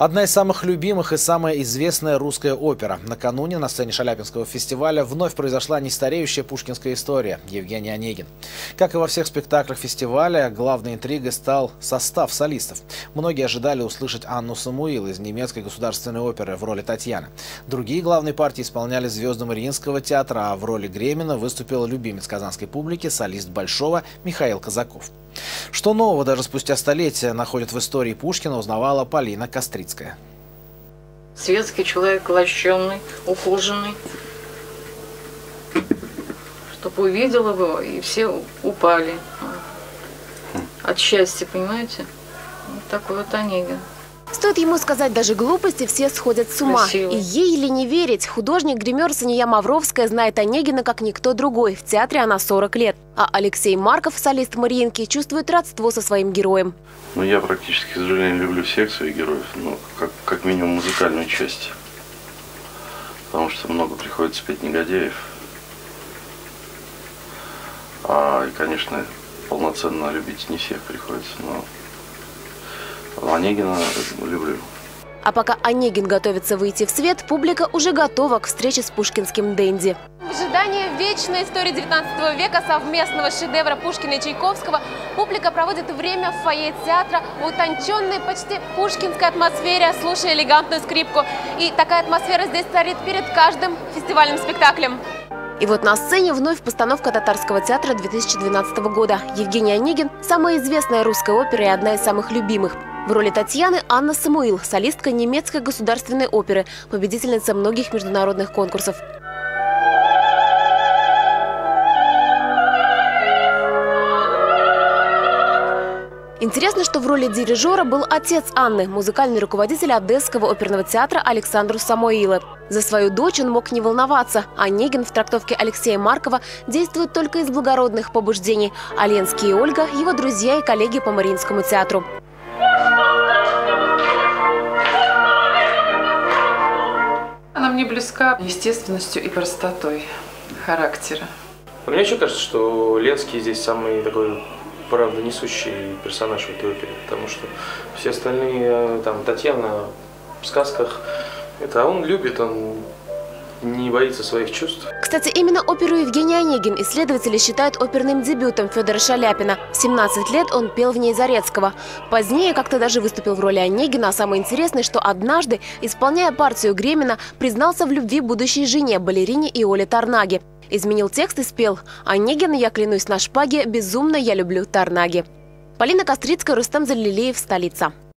Одна из самых любимых и самая известная русская опера. Накануне на сцене Шаляпинского фестиваля вновь произошла нестареющая пушкинская история – Евгений Онегин. Как и во всех спектаклях фестиваля, главной интригой стал состав солистов. Многие ожидали услышать Анну Самуил из немецкой государственной оперы в роли Татьяны. Другие главные партии исполняли звезды Мариинского театра, а в роли Гремина выступил любимец казанской публики, солист Большого Михаил Казаков. Что нового даже спустя столетия находят в истории Пушкина, узнавала Полина Кострицкая. Светский человек, лощеный, ухоженный. Чтобы увидел его, и все упали от счастья, понимаете? Вот такой вот Онегин. Стоит ему сказать даже глупости, все сходят с ума. Красивый. И ей или не верить, художник-гример Сания Мавровская знает Онегина как никто другой. В театре она 40 лет. А Алексей Марков, солист Мариинки, чувствует родство со своим героем. Ну, я практически, к сожалению, люблю всех своих героев, но как минимум музыкальную часть. Потому что много приходится петь негодяев. И, конечно, полноценно любить не всех приходится, но Онегина люблю. А пока Онегин готовится выйти в свет, публика уже готова к встрече с пушкинским денди. В ожидании вечной истории 19 века, совместного шедевра Пушкина и Чайковского, публика проводит время в фойе театра в утонченной, почти пушкинской атмосфере, слушая элегантную скрипку. И такая атмосфера здесь царит перед каждым фестивальным спектаклем. И вот на сцене вновь постановка Татарского театра 2012 года. Евгений Онегин – самая известная русская опера и одна из самых любимых. В роли Татьяны Анна Самуил, солистка немецкой государственной оперы, победительница многих международных конкурсов. Интересно, что в роли дирижера был отец Анны, музыкальный руководитель Одесского оперного театра Александр Самойлов. За свою дочь он мог не волноваться. Онегин в трактовке Алексея Маркова действует только из благородных побуждений. А Ленский и Ольга – его друзья и коллеги по Мариинскому театру. Она мне близка естественностью и простотой характера. Мне еще кажется, что Ленский здесь самый такой правдонесущий персонаж в этой опере, потому что все остальные, там, Татьяна в сказках, это он любит, он не боится своих чувств. Кстати, именно оперу Евгений Онегин исследователи считают оперным дебютом Федора Шаляпина. В 17 лет он пел в ней Зарецкого. Позднее как-то даже выступил в роли Онегина, а самое интересное, что однажды, исполняя партию Гремина, признался в любви будущей жене, балерине Иоле Тарнаге. Изменил текст и спел: «Онегин, я клянусь на шпаге, безумно я люблю Тарнаги». Полина Кострицкая, Рустам Залилеев, столица.